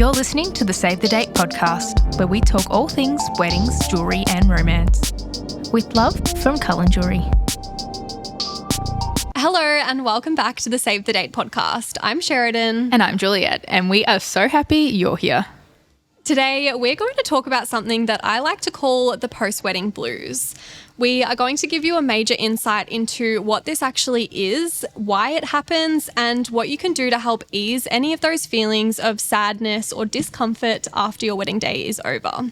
You're listening to the Save the Date podcast, where we talk all things weddings, jewellery and romance. With love from Cullen Jewellery. Hello and welcome back to the Save the Date podcast. I'm Sheridan. And I'm Juliette, and we are so happy you're here. Today, we're going to talk about something that I like to call the post-wedding blues. We are going to give you a major insight into what this actually is, why it happens, and what you can do to help ease any of those feelings of sadness or discomfort after your wedding day is over.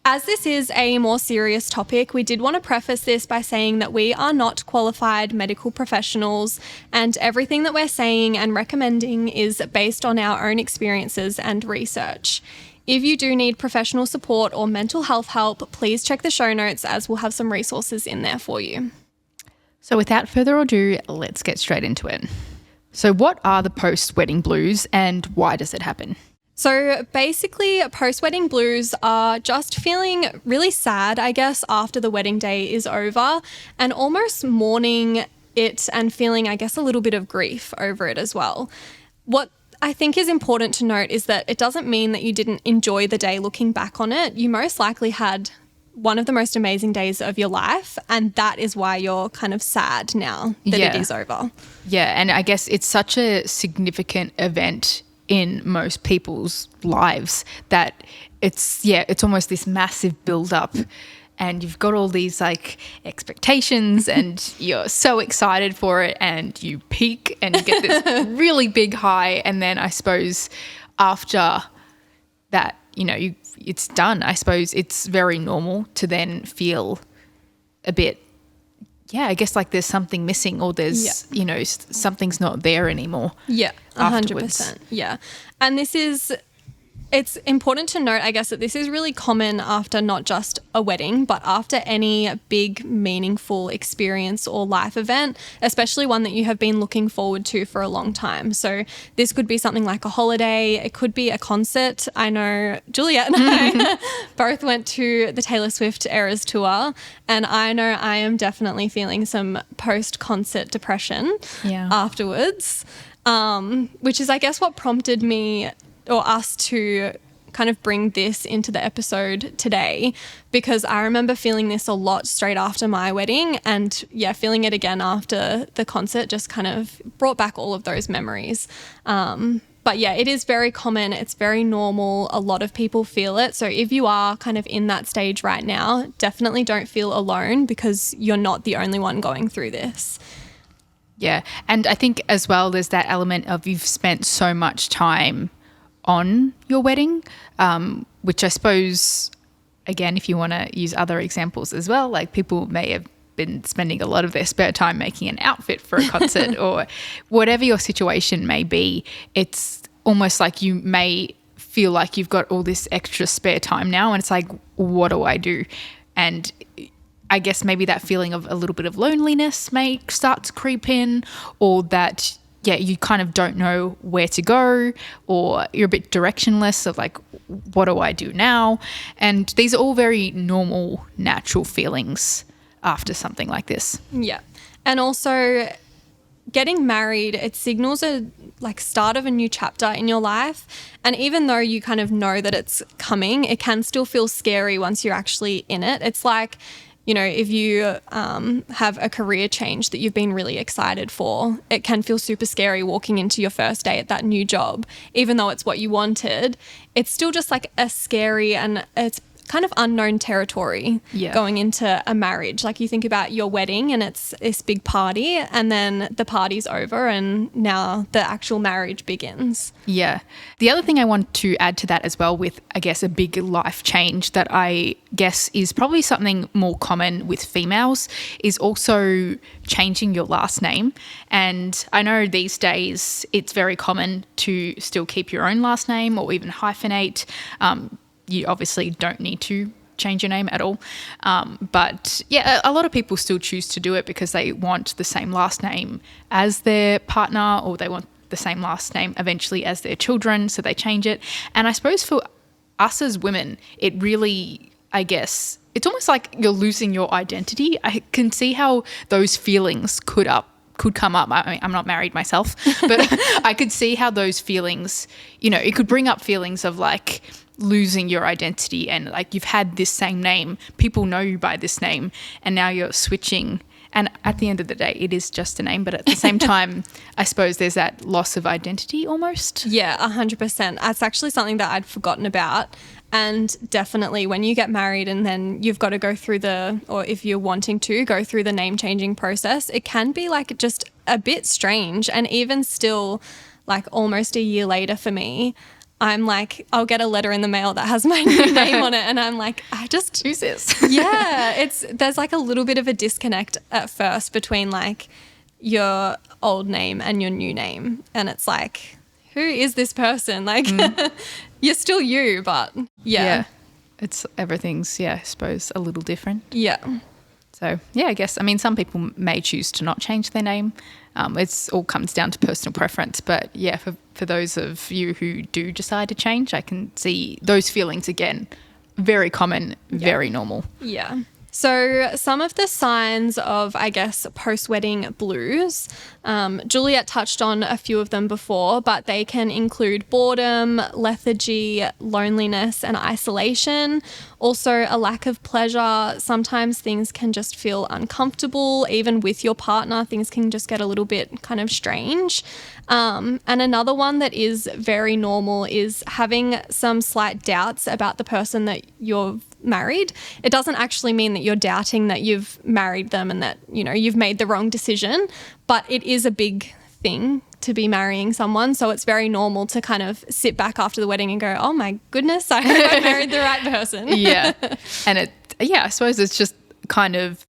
As this is a more serious topic, we did want to preface this by saying that we are not qualified medical professionals, and everything that we're saying and recommending is based on our own experiences and research. If you do need professional support or mental health help, please check the show notes as we'll have some resources in there for you. So without further ado, let's get straight into it. So what are the post-wedding blues and why does it happen? So basically, post-wedding blues are just feeling really sad, I guess, after the wedding day is over, and almost mourning it and feeling, I guess, a little bit of grief over it as well. What I think is important to note is that it doesn't mean that you didn't enjoy the day looking back on it. You most likely had one of the most amazing days of your life, and that is why you're kind of sad now that it is over. Yeah, and I guess it's such a significant event in most people's lives that it's almost this massive build-up, and you've got all these like expectations and you're so excited for it, and you peak and you get this really big high, and then I suppose after that, it's done. I suppose it's very normal to then feel a bit, I guess like there's something missing, or there's, something's not there anymore. Yeah, 100%. Yeah. And it's important to note, I guess, that this is really common after not just a wedding, but after any big, meaningful experience or life event, especially one that you have been looking forward to for a long time. So this could be something like a holiday. It could be a concert. I know Juliette and I both went to the Taylor Swift Eras tour, and I know I am definitely feeling some post-concert depression afterwards, which is, I guess, what prompted me or us to kind of bring this into the episode today, because I remember feeling this a lot straight after my wedding, and feeling it again after the concert just kind of brought back all of those memories. But it is very common. It's very normal. A lot of people feel it. So if you are kind of in that stage right now, definitely don't feel alone, because you're not the only one going through this. Yeah. And I think as well, there's that element of you've spent so much time on your wedding, which I suppose, again, if you want to use other examples as well, like people may have been spending a lot of their spare time making an outfit for a concert or whatever your situation may be. It's almost like you may feel like you've got all this extra spare time now, and it's like, what do I do? And I guess maybe that feeling of a little bit of loneliness may start to creep in, or that you kind of don't know where to go, or you're a bit directionless of like, what do I do now? And these are all very normal, natural feelings after something like this. Yeah. And also getting married, it signals a start of a new chapter in your life. And even though you kind of know that it's coming, it can still feel scary once you're actually in it. It's like, if you have a career change that you've been really excited for, it can feel super scary walking into your first day at that new job. Even though it's what you wanted, it's still just like a scary, and it's kind of unknown territory going into a marriage. Like you think about your wedding and it's this big party, and then the party's over and now the actual marriage begins. Yeah. The other thing I want to add to that as well, with, I guess, a big life change that I guess is probably something more common with females, is also changing your last name. And I know these days it's very common to still keep your own last name or even hyphenate. You obviously don't need to change your name at all. But a lot of people still choose to do it because they want the same last name as their partner, or they want the same last name eventually as their children, so they change it. And I suppose for us as women, it really, I guess, it's almost like you're losing your identity. I can see how those feelings could could come up. I mean, I'm not married myself, but I could see how those feelings, you know, it could bring up feelings of like losing your identity, and like you've had this same name, people know you by this name, and now you're switching. And at the end of the day, it is just a name. But at the same time, I suppose there's that loss of identity almost. Yeah, 100%. That's actually something that I'd forgotten about. And definitely when you get married and then you've got to go through or if you're wanting to go through the name changing process, it can be like just a bit strange. And even still, like almost a year later for me, I'm like, I'll get a letter in the mail that has my new name on it. And I'm like, who's this? Yeah, there's like a little bit of a disconnect at first between like your old name and your new name. And it's like, who is this person? Like, you're still you, but yeah. Everything's, I suppose, a little different. Yeah. So, I guess, I mean, some people may choose to not change their name. It's all comes down to personal preference. But, for those of you who do decide to change, I can see those feelings again. Very common, very normal. Yeah. So some of the signs of, I guess, post-wedding blues, Juliette touched on a few of them before, but they can include boredom, lethargy, loneliness and isolation. Also a lack of pleasure. Sometimes things can just feel uncomfortable. Even with your partner, things can just get a little bit kind of strange. And another one that is very normal is having some slight doubts about the person that you're married. It doesn't actually mean that you're doubting that you've married them and that, you know, you've made the wrong decision, but it is a big thing to be marrying someone. So it's very normal to kind of sit back after the wedding and go, oh my goodness, I hope I married the right person. Yeah. And I suppose it's just kind of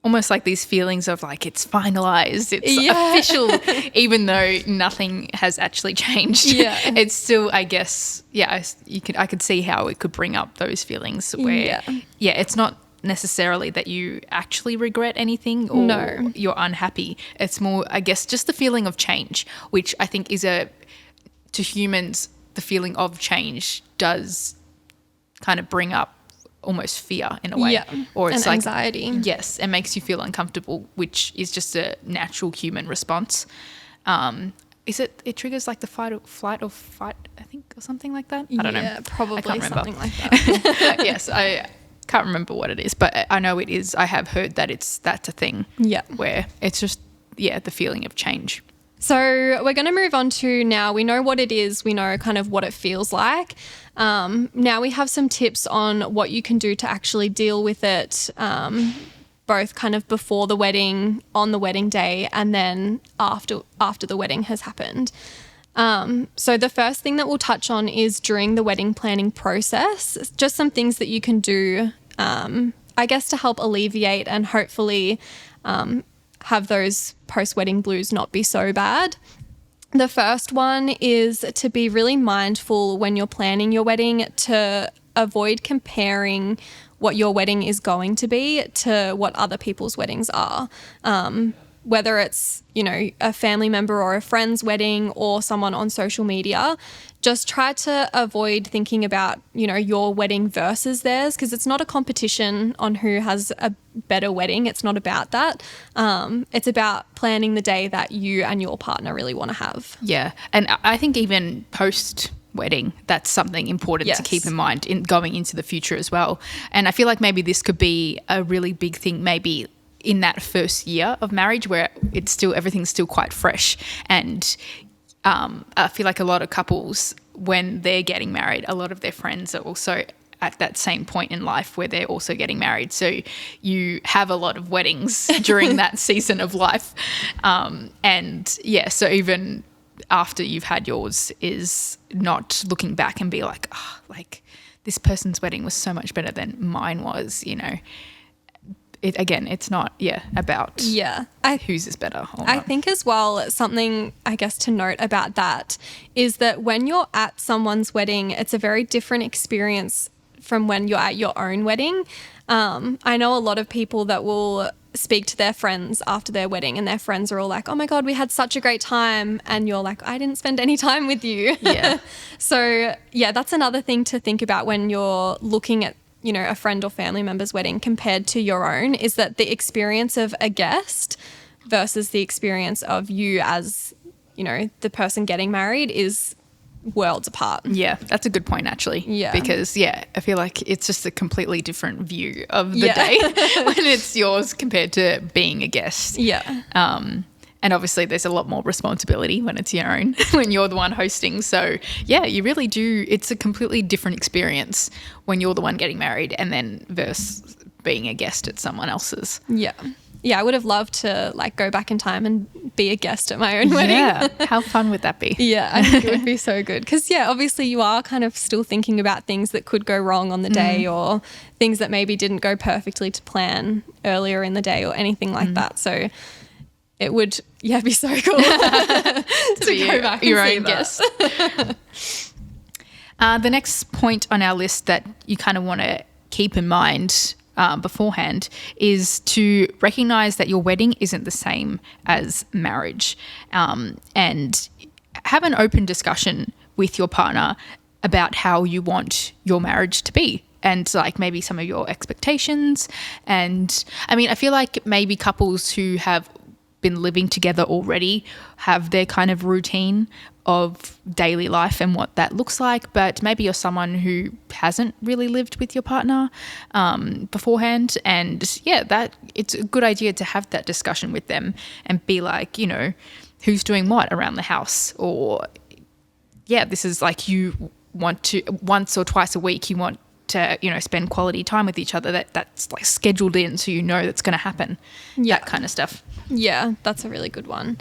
almost like these feelings of like it's finalized, it's official, even though nothing has actually changed. Yeah. It's still, I guess, I could see how it could bring up those feelings where, it's not necessarily that you actually regret anything or you're unhappy. It's more, I guess, just the feeling of change, which I think is to humans, the feeling of change does kind of bring up almost fear in a way, or it's like anxiety. Yes, it makes you feel uncomfortable, which is just a natural human response. It triggers like the flight or fight, I think, or something like that. I don't know. Yeah, probably something like that. Yes, I can't remember what it is, but I know it is. I have heard that that's a thing. Yeah, where it's just the feeling of change. So we're going to move on to now. We know what it is. We know kind of what it feels like. Now we have some tips on what you can do to actually deal with it, both kind of before the wedding, on the wedding day, and then after the wedding has happened. So the first thing that we'll touch on is during the wedding planning process, just some things that you can do, I guess, to help alleviate and hopefully have those post-wedding blues not be so bad. The first one is to be really mindful when you're planning your wedding to avoid comparing what your wedding is going to be to what other people's weddings are. Whether it's, a family member or a friend's wedding or someone on social media, just try to avoid thinking about, your wedding versus theirs, because it's not a competition on who has a better wedding. It's not about that. It's about planning the day that you and your partner really want to have. Yeah. And I think even post-wedding, that's something important to keep in mind in going into the future as well. And I feel like maybe this could be a really big thing, maybe in that first year of marriage where everything's still quite fresh. And I feel like a lot of couples, when they're getting married, a lot of their friends are also at that same point in life where they're also getting married. So you have a lot of weddings during that season of life. So even after you've had yours is not looking back and be like, this person's wedding was so much better than mine was, It's not, about whose is better. I think as well, something I guess to note about that is that when you're at someone's wedding, it's a very different experience from when you're at your own wedding. I know a lot of people that will speak to their friends after their wedding and their friends are all like, oh my God, we had such a great time. And you're like, I didn't spend any time with you. Yeah. So that's another thing to think about when you're looking at a friend or family member's wedding compared to your own, is that the experience of a guest versus the experience of you as, you know, the person getting married is worlds apart. Yeah, that's a good point, actually. Yeah. Because, I feel like it's just a completely different view of the day when it's yours compared to being a guest. Yeah. And obviously there's a lot more responsibility when it's your own, when you're the one hosting. So, you really do. It's a completely different experience when you're the one getting married and then versus being a guest at someone else's. Yeah. Yeah, I would have loved to like go back in time and be a guest at my own wedding. Yeah, how fun would that be? Yeah, I think it would be so good. Because, obviously you are kind of still thinking about things that could go wrong on the day or things that maybe didn't go perfectly to plan earlier in the day or anything like that. So it would, be so cool to be go back your and see own that. guest. The next point on our list that you kind of want to keep in mind beforehand is to recognize that your wedding isn't the same as marriage, and have an open discussion with your partner about how you want your marriage to be and like maybe some of your expectations. And I mean, I feel like maybe couples who have been living together already have their kind of routine of daily life and what that looks like, but maybe you're someone who hasn't really lived with your partner beforehand, and that it's a good idea to have that discussion with them and be like, you know, who's doing what around the house, or this is like you want to once or twice a week you want to, you know, spend quality time with each other, that's like scheduled in so you know that's going to happen, that kind of stuff. Yeah, that's a really good one.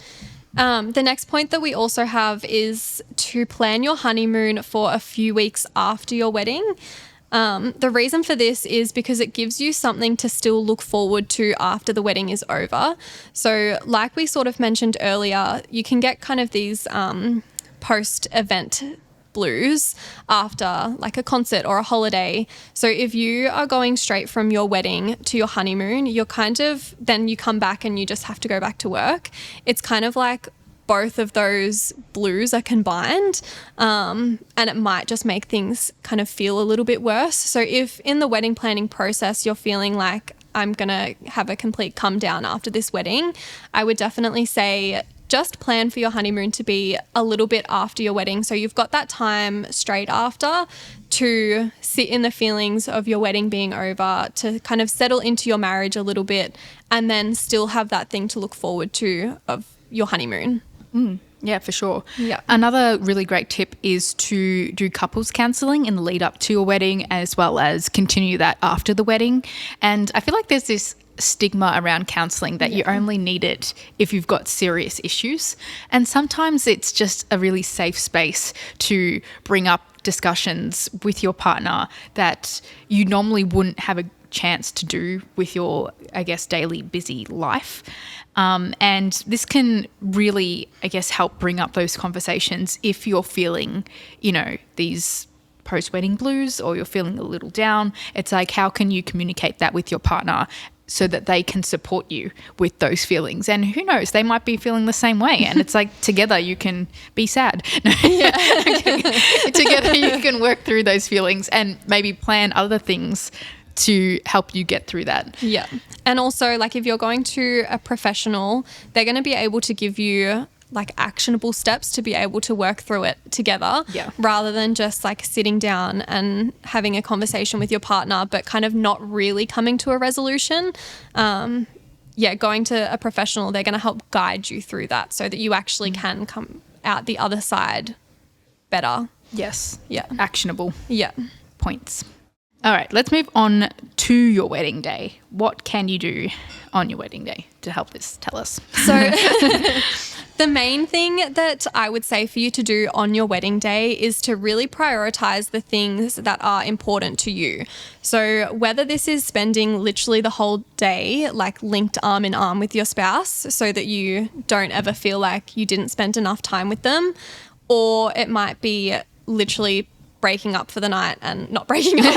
The next point that we also have is to plan your honeymoon for a few weeks after your wedding. The reason for this is because it gives you something to still look forward to after the wedding is over. So like we sort of mentioned earlier, you can get kind of these post-event blues after like a concert or a holiday. So if you are going straight from your wedding to your honeymoon, then you come back and you just have to go back to work. It's kind of like both of those blues are combined, and it might just make things kind of feel a little bit worse. So if in the wedding planning process you're feeling like I'm going to have a complete come down after this wedding, I would definitely say just plan for your honeymoon to be a little bit after your wedding. So you've got that time straight after to sit in the feelings of your wedding being over, to kind of settle into your marriage a little bit, and then still have that thing to look forward to of your honeymoon. Yeah, for sure. Yeah. Another really great tip is to do couples counselling in the lead up to your wedding, as well as continue that after the wedding. And I feel like there's this stigma around counselling that you only need it if you've got serious issues. And sometimes it's just a really safe space to bring up discussions with your partner that you normally wouldn't have a chance to do with your, I guess, daily busy life. And this can really, I guess, help bring up those conversations if you're feeling, you know, these post-wedding blues or you're feeling a little down. It's like, how can you communicate that with your partner so that they can support you with those feelings? And who knows, they might be feeling the same way. And it's like, together you can be sad. Together you can work through those feelings and maybe plan other things to help you get through that. Yeah. And also, like, if you're going to a professional, they're going to be able to give you like actionable steps to be able to work through it together, rather than just like sitting down and having a conversation with your partner but kind of not really coming to a resolution. Going to a professional, they're going to help guide you through that so that you actually can come out the other side better. Yes. Yeah. Actionable. Yeah. Points. All right, let's move on to your wedding day. What can you do on your wedding day to help this? Tell us. So the main thing that I would say for you to do on your wedding day is to really prioritize the things that are important to you. So whether this is spending literally the whole day like linked arm in arm with your spouse so that you don't ever feel like you didn't spend enough time with them, or it might be literally breaking up for the night and not breaking up,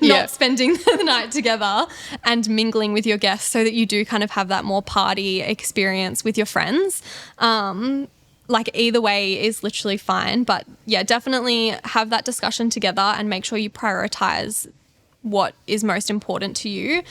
not spending the night together and mingling with your guests so that you do kind of have that more party experience with your friends. Like either way is literally fine, but definitely have that discussion together and make sure you prioritize what is most important to you.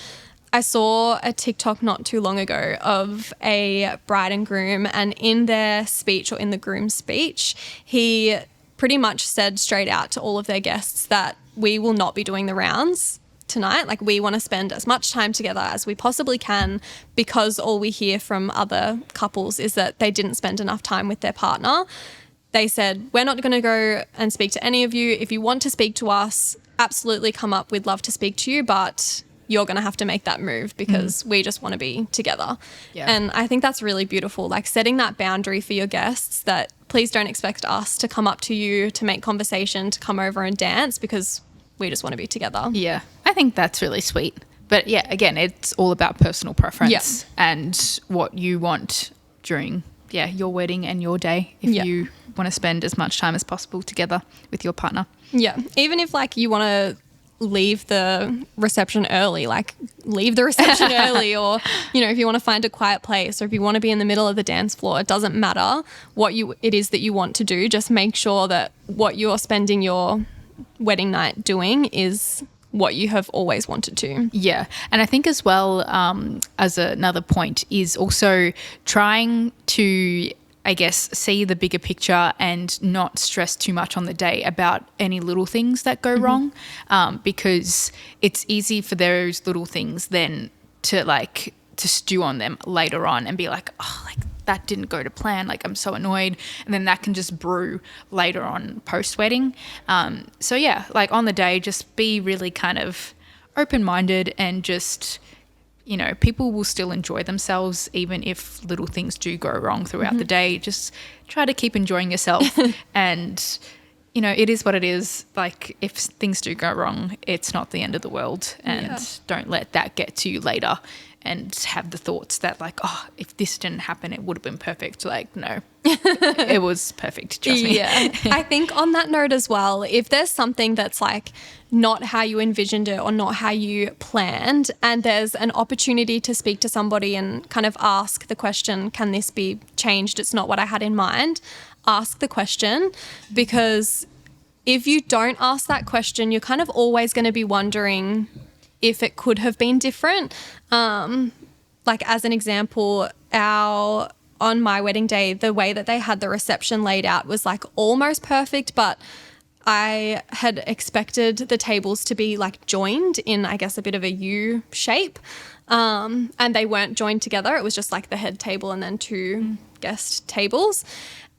I saw a TikTok not too long ago of a bride and groom, and in their speech, or in the groom's speech, he pretty much said straight out to all of their guests that we will not be doing the rounds tonight. Like, we want to spend as much time together as we possibly can, because all we hear from other couples is that they didn't spend enough time with their partner. They said, we're not going to go and speak to any of you. If you want to speak to us, absolutely come up. We'd love to speak to you, but you're going to have to make that move, because we just want to be together. Yeah. And I think that's really beautiful, like setting that boundary for your guests, that please don't expect us to come up to you, to make conversation, to come over and dance, because we just want to be together. Yeah, I think that's really sweet. But yeah, again, it's all about personal preference and what you want during your wedding and your day, if you want to spend as much time as possible together with your partner. Yeah, even if like you want to leave the reception early, like leave the reception early, or if you want to find a quiet place, or if you want to be in the middle of the dance floor, it doesn't matter what it is that you want to do. Just make sure that what you're spending your wedding night doing is what you have always wanted to. Yeah. And I think as well, as another point, is also trying to, I guess, see the bigger picture and not stress too much on the day about any little things that go wrong, because it's easy for those little things then to stew on them later on and be like, oh, like that didn't go to plan, like I'm so annoyed, and then that can just brew later on post-wedding. So yeah, like on the day, just be really kind of open-minded, and just people will still enjoy themselves even if little things do go wrong throughout the day. Just try to keep enjoying yourself and it is what it is. Like, if things do go wrong, it's not the end of the world, and don't let that get to you later and have the thoughts that like, oh, if this didn't happen, it would have been perfect. Like, no, it was perfect. Trust me. Yeah. I think on that note as well, if there's something that's like not how you envisioned it or not how you planned, and there's an opportunity to speak to somebody and kind of ask the question, can this be changed? It's not what I had in mind. Ask the question, because if you don't ask that question, you're kind of always going to be wondering if it could have been different. Like, as an example, on my wedding day, the way that they had the reception laid out was like almost perfect, but I had expected the tables to be like joined in, I guess, a bit of a U shape. And they weren't joined together. It was just like the head table and then two guest tables.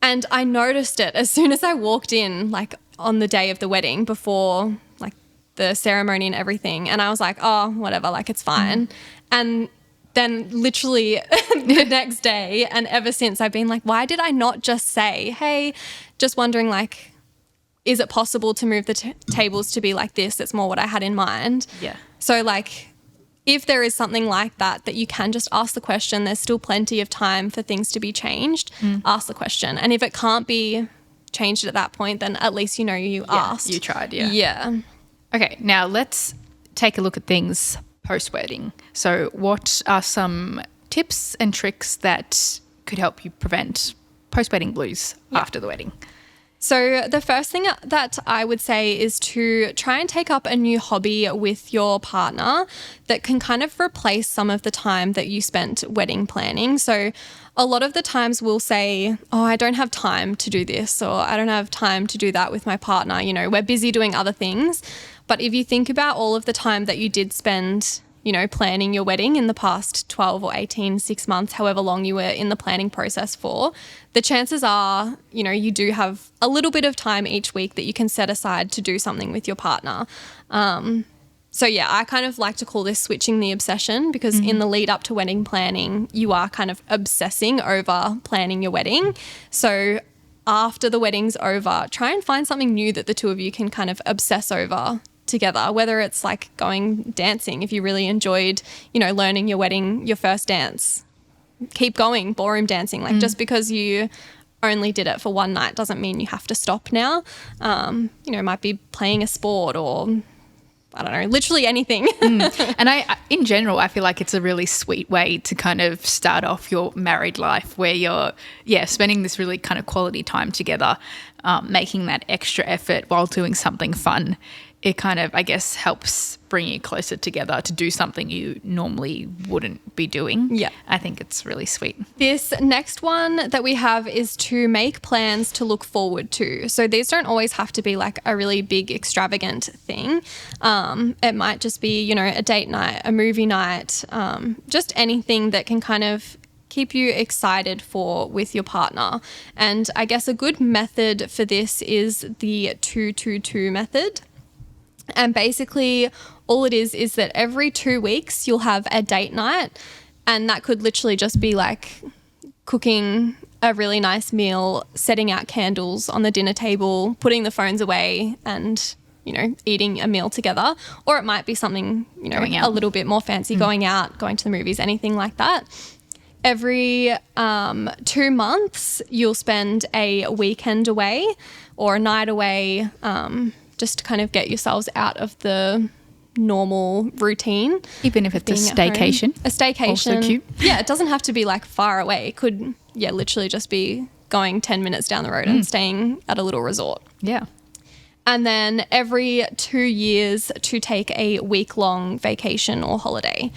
And I noticed it as soon as I walked in, like on the day of the wedding, before like the ceremony and everything. And I was like, oh, whatever, like it's fine. And then literally the next day and ever since, I've been like, why did I not just say, hey, just wondering, like, is it possible to move the tables to be like this? It's more what I had in mind. Yeah. So like, if there is something like that you can just ask the question, there's still plenty of time for things to be changed. Ask the question. And if it can't be changed at that point, then at least you asked. You tried, Yeah. Okay, now let's take a look at things post-wedding. So what are some tips and tricks that could help you prevent post-wedding blues after the wedding? So the first thing that I would say is to try and take up a new hobby with your partner that can kind of replace some of the time that you spent wedding planning. So a lot of the times we'll say, oh, I don't have time to do this, or I don't have time to do that with my partner. We're busy doing other things. But if you think about all of the time that you did spend planning your wedding in the past 12 or 18, 6 months, however long you were in the planning process for, the chances are, you do have a little bit of time each week that you can set aside to do something with your partner. So yeah, I kind of like to call this switching the obsession, because in the lead up to wedding planning, you are kind of obsessing over planning your wedding. So after the wedding's over, try and find something new that the two of you can kind of obsess over together, whether it's like going dancing. If you really enjoyed, learning your first dance, keep going ballroom dancing. Like just because you only did it for one night doesn't mean you have to stop now. It might be playing a sport, or I don't know, literally anything. And in general, I feel like it's a really sweet way to kind of start off your married life, where you're, spending this really kind of quality time together, making that extra effort while doing something fun. it kind of, I guess, helps bring you closer together to do something you normally wouldn't be doing. Yeah. I think it's really sweet. This next one that we have is to make plans to look forward to. So these don't always have to be like a really big extravagant thing. It might just be, you know, a date night, a movie night, just anything that can kind of keep you excited with your partner. And I guess a good method for this is the 2-2-2 method. And basically all it is that every 2 weeks you'll have a date night, and that could literally just be like cooking a really nice meal, setting out candles on the dinner table, putting the phones away and, you know, eating a meal together. Or it might be something, you know, a little bit more fancy, going out, going to the movies, anything like that. Every 2 months you'll spend a weekend away or a night away, just to kind of get yourselves out of the normal routine. Even if it's a staycation. A staycation. Also cute. Yeah, it doesn't have to be like far away. It could, literally just be going 10 minutes down the road and staying at a little resort. Yeah. And then every 2 years to take a week-long vacation or holiday.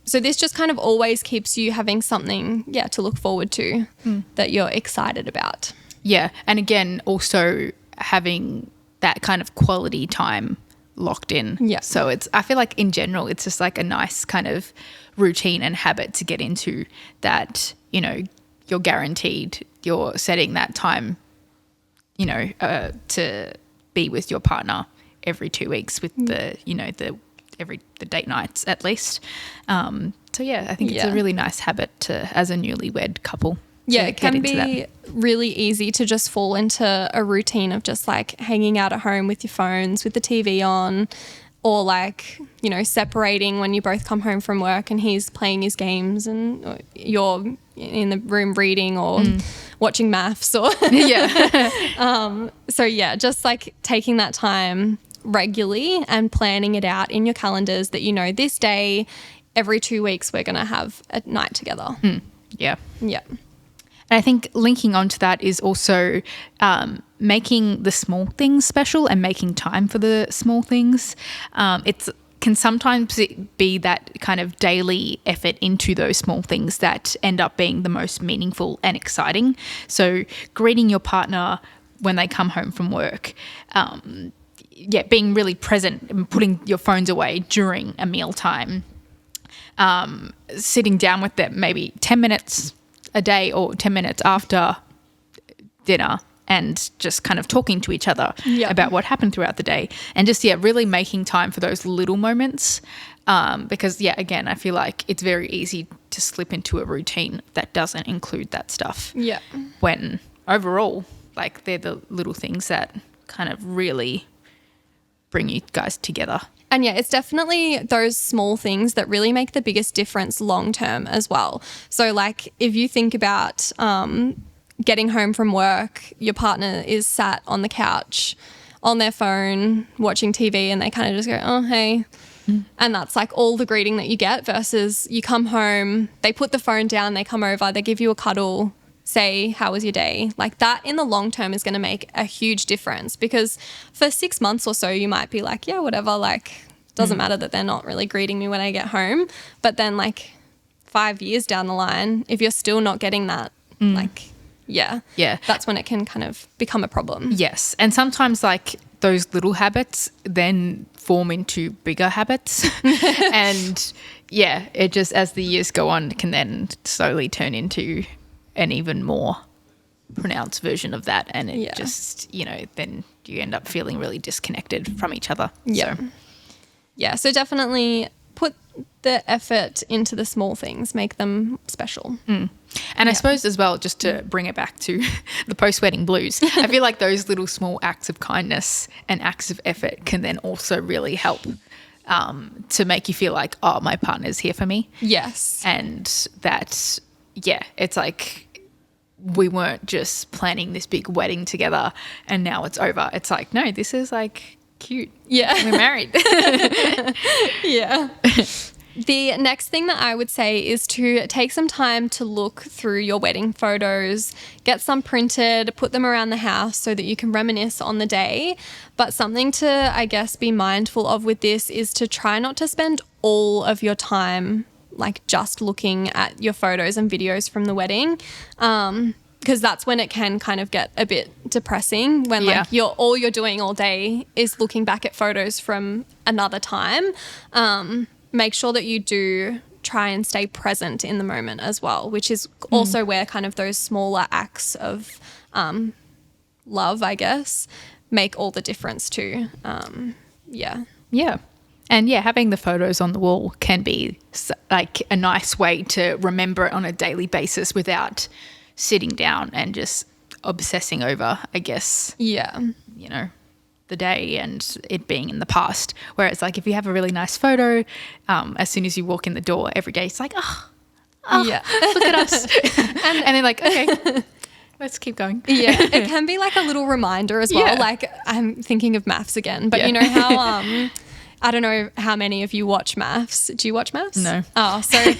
So this just kind of always keeps you having something, to look forward to that you're excited about. Yeah. And again, also having that kind of quality time locked in. Yeah. So I feel like in general, it's just like a nice kind of routine and habit to get into that, you know, you're guaranteed, you're setting that time, you know, to be with your partner every 2 weeks with the, you know, the date nights at least. So yeah, I think it's a really nice habit as a newlywed couple. Yeah, it can be really easy to just fall into a routine of just like hanging out at home with your phones, with the TV on, or like, you know, separating when you both come home from work and he's playing his games and you're in the room reading or watching maths or so just like taking that time regularly and planning it out in your calendars that, you know, this day every 2 weeks we're going to have a night together. Yeah. And I think linking onto that is also making the small things special and making time for the small things. It can sometimes be that kind of daily effort into those small things that end up being the most meaningful and exciting. So greeting your partner when they come home from work, being really present and putting your phones away during a mealtime, sitting down with them maybe 10 minutes a day or 10 minutes after dinner and just kind of talking to each other about what happened throughout the day, and just really making time for those little moments, because again, I feel like it's very easy to slip into a routine that doesn't include that stuff, when overall, like, they're the little things that kind of really bring you guys together. And it's definitely those small things that really make the biggest difference long term as well. So like if you think about getting home from work, your partner is sat on the couch on their phone watching TV and they kind of just go, oh, hey. And that's like all the greeting that you get, versus you come home, they put the phone down, they come over, they give you a cuddle, say, how was your day? Like that in the long term is going to make a huge difference, because for 6 months or so, you might be like, yeah, whatever, like doesn't matter that they're not really greeting me when I get home. But then like 5 years down the line, if you're still not getting that, that's when it can kind of become a problem. Yes. And sometimes like those little habits then form into bigger habits. And it just, as the years go on, can then slowly turn into an even more pronounced version of that, and it just, you know, then you end up feeling really disconnected from each other. So definitely put the effort into the small things, make them special. And I suppose as well, just to bring it back to the post-wedding blues, I feel like those little small acts of kindness and acts of effort can then also really help to make you feel like, oh, my partner's here for me. Yes. And that it's like we weren't just planning this big wedding together and now it's over. It's like, no, this is like cute. Yeah. We're married. The next thing that I would say is to take some time to look through your wedding photos, get some printed, put them around the house so that you can reminisce on the day. But something to, I guess, be mindful of with this is to try not to spend all of your time like just looking at your photos and videos from the wedding. Because that's when it can kind of get a bit depressing when like all you're doing all day is looking back at photos from another time. Make sure that you do try and stay present in the moment as well, which is also where kind of those smaller acts of love, I guess, make all the difference too. Yeah. And having the photos on the wall can be like a nice way to remember it on a daily basis without sitting down and just obsessing over, I guess, the day and it being in the past. Whereas like if you have a really nice photo, as soon as you walk in the door every day, it's like, look at us. and then like, okay, let's keep going. Yeah, it can be like a little reminder as well. Like I'm thinking of maths again, but you know how I don't know how many of you watch maths. Do you watch maths? No. Oh, so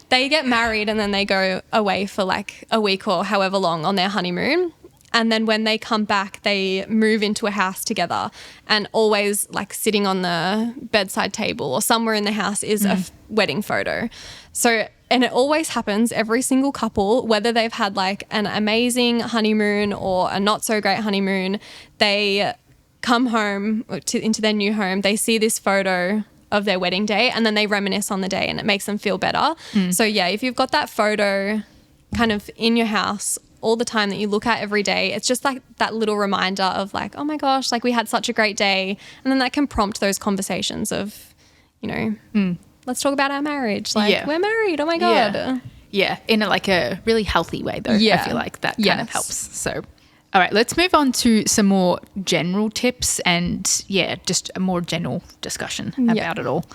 they get married and then they go away for like a week or however long on their honeymoon. And then when they come back, they move into a house together, and always like sitting on the bedside table or somewhere in the house is a wedding photo. So, and it always happens, every single couple, whether they've had like an amazing honeymoon or a not so great honeymoon, they come home into their new home, they see this photo of their wedding day and then they reminisce on the day and it makes them feel better. So yeah, if you've got that photo kind of in your house all the time that you look at every day, it's just like that little reminder of like, oh my gosh, like we had such a great day. And then that can prompt those conversations of, let's talk about our marriage. Like we're married. Oh my God. Yeah. In like a really healthy way though. I feel like that kind of helps. So, all right, let's move on to some more general tips and just a more general discussion about it all.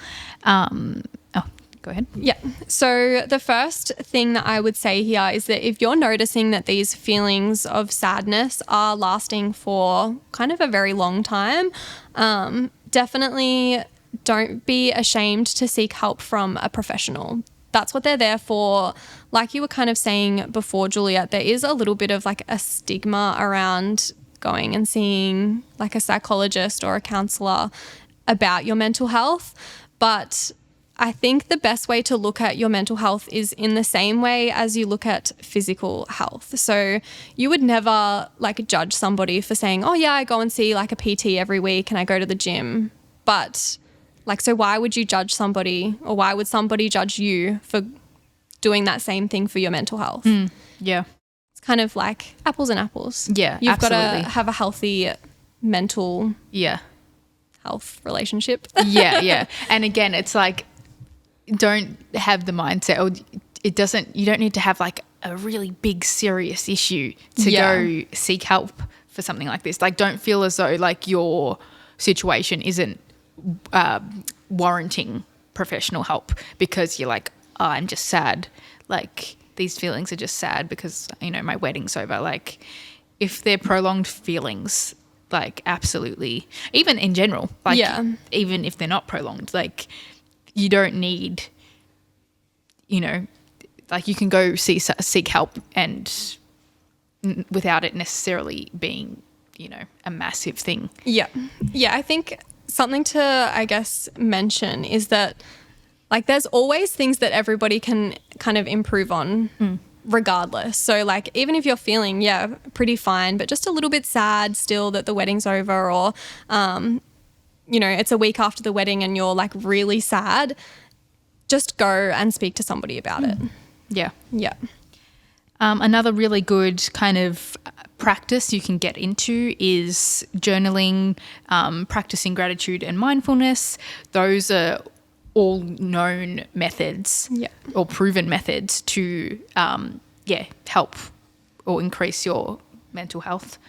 Go ahead. Yeah. So the first thing that I would say here is that if you're noticing that these feelings of sadness are lasting for kind of a very long time, definitely don't be ashamed to seek help from a professional. That's what they're there for. Like you were kind of saying before, Juliette, there is a little bit of like a stigma around going and seeing like a psychologist or a counselor about your mental health. But I think the best way to look at your mental health is in the same way as you look at physical health. So you would never like judge somebody for saying, oh yeah, I go and see like a PT every week and I go to the gym. But like, so why would you judge somebody, or why would somebody judge you for doing that same thing for your mental health? Yeah. It's kind of like apples and apples. Yeah, You've got to have a healthy mental health relationship. Yeah. And again, it's like, don't have the mindset, or you don't need to have like a really big serious issue to go seek help for something like this. Like, don't feel as though like your situation isn't warranting professional help because you're like, oh, I'm just sad. Like, these feelings are just sad because, my wedding's over. Like, if they're prolonged feelings, like, absolutely, even in general, like, even if they're not prolonged, like, you don't need, like you can go seek help and without it necessarily being, a massive thing. Yeah. Yeah. I think something to, I guess, mention is that like there's always things that everybody can kind of improve on regardless. So like even if you're feeling, pretty fine, but just a little bit sad still that the wedding's over, or, it's a week after the wedding and you're like really sad, just go and speak to somebody about it. Yeah. Yeah. Another really good kind of practice you can get into is journaling, practicing gratitude and mindfulness. Those are all known methods or proven methods to, help or increase your mental health.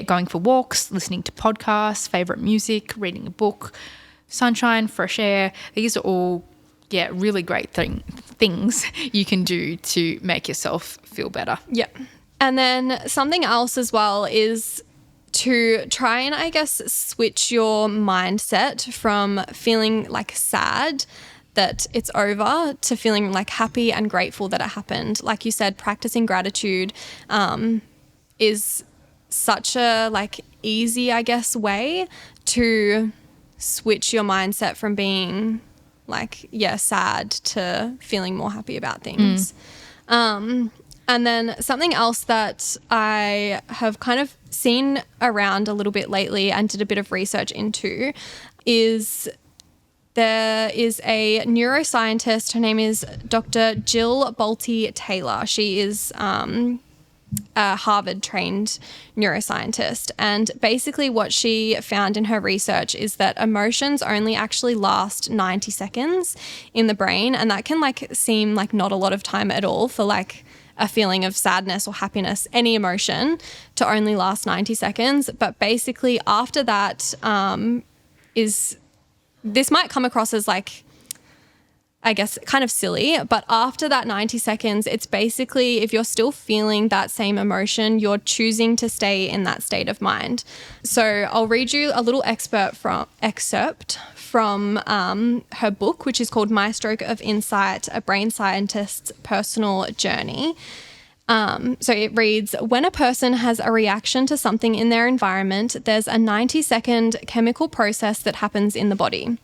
Going for walks, listening to podcasts, favorite music, reading a book, sunshine, fresh air. These are all, really great things you can do to make yourself feel better. Yeah. And then something else as well is to try and, I guess, switch your mindset from feeling like sad that it's over to feeling like happy and grateful that it happened. Like you said, practicing gratitude is such a like easy, I guess, way to switch your mindset from being like, sad to feeling more happy about things. And then something else that I have kind of seen around a little bit lately and did a bit of research into is there is a neuroscientist. Her name is Dr. Jill Bolte Taylor. She is a Harvard-trained neuroscientist. And basically what she found in her research is that emotions only actually last 90 seconds in the brain. And that can like seem like not a lot of time at all for like a feeling of sadness or happiness, any emotion, to only last 90 seconds. But basically after that this might come across as like, I guess, kind of silly, but after that 90 seconds, it's basically if you're still feeling that same emotion, you're choosing to stay in that state of mind. So I'll read you a little excerpt from her book, which is called My Stroke of Insight, A Brain Scientist's Personal Journey. So it reads, when a person has a reaction to something in their environment, there's a 90-second chemical process that happens in the body.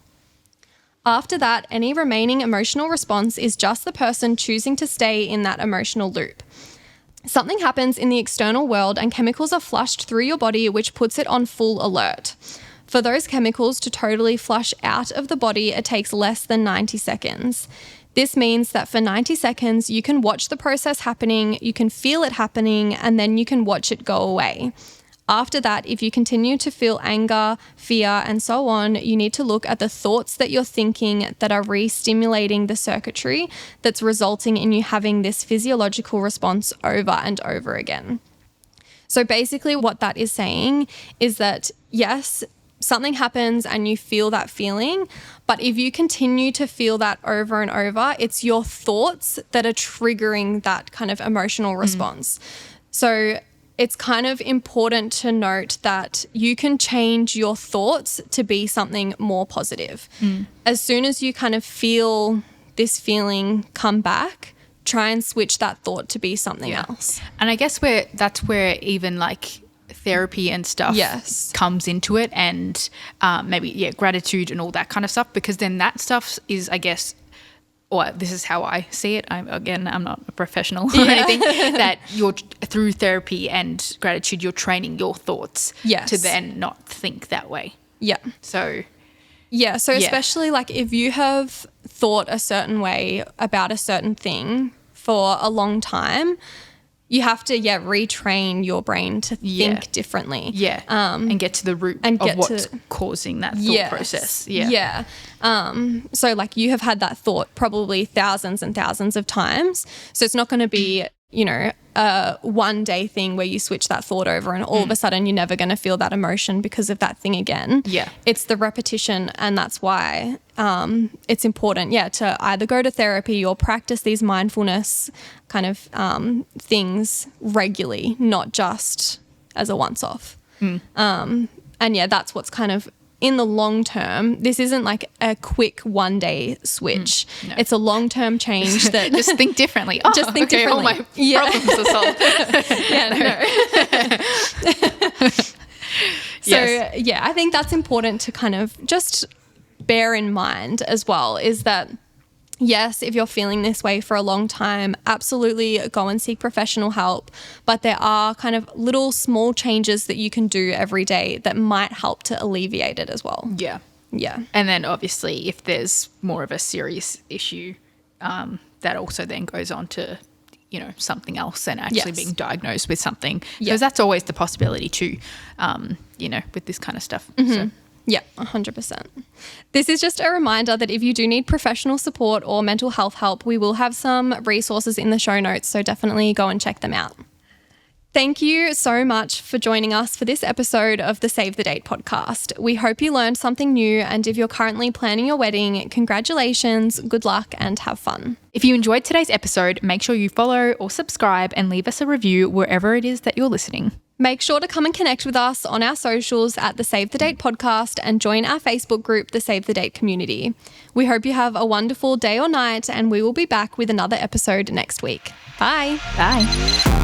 After that, any remaining emotional response is just the person choosing to stay in that emotional loop. Something happens in the external world and chemicals are flushed through your body, which puts it on full alert. For those chemicals to totally flush out of the body, it takes less than 90 seconds. This means that for 90 seconds, you can watch the process happening, you can feel it happening, and then you can watch it go away. After that, if you continue to feel anger, fear, and so on, you need to look at the thoughts that you're thinking that are re-stimulating the circuitry that's resulting in you having this physiological response over and over again. So basically what that is saying is that, yes, something happens and you feel that feeling, but if you continue to feel that over and over, it's your thoughts that are triggering that kind of emotional response. So it's kind of important to note that you can change your thoughts to be something more positive. As soon as you kind of feel this feeling come back, try and switch that thought to be something else. And I guess that's where even like therapy and stuff comes into it, and maybe gratitude and all that kind of stuff, because then that stuff is, I guess, or this is how I see it. I'm not a professional or anything. That you're through therapy and gratitude, you're training your thoughts to then not think that way. Yeah. So. Yeah. So especially like if you have thought a certain way about a certain thing for a long time, you have to retrain your brain to think differently. Yeah. And get to the root of what's causing that thought process. Yeah. So like you have had that thought probably thousands and thousands of times. So it's not going to be, a one-day thing where you switch that thought over and all of a sudden you're never going to feel that emotion because of that thing again. Yeah. It's the repetition, and that's why it's important, to either go to therapy or practice these mindfulness kind of things regularly, not just as a once-off. And that's what's kind of in the long term. This isn't like a quick one-day switch. No. It's a long-term change that just think differently. Just think differently. All my problems are solved. So I think that's important to kind of just bear in mind as well, is that yes, if you're feeling this way for a long time, absolutely go and seek professional help. But there are kind of little small changes that you can do every day that might help to alleviate it as well. Yeah. Yeah. And then obviously if there's more of a serious issue, that also then goes on to, something else and actually being diagnosed with something. Because that's always the possibility too, with this kind of stuff. So. Yeah, 100%. This is just a reminder that if you do need professional support or mental health help, we will have some resources in the show notes, so definitely go and check them out. Thank you so much for joining us for this episode of the Save the Date podcast. We hope you learned something new, and if you're currently planning your wedding, congratulations, good luck, and have fun. If you enjoyed today's episode, make sure you follow or subscribe and leave us a review wherever it is that you're listening. Make sure to come and connect with us on our socials at the Save the Date podcast and join our Facebook group, the Save the Date community. We hope you have a wonderful day or night, and we will be back with another episode next week. Bye. Bye.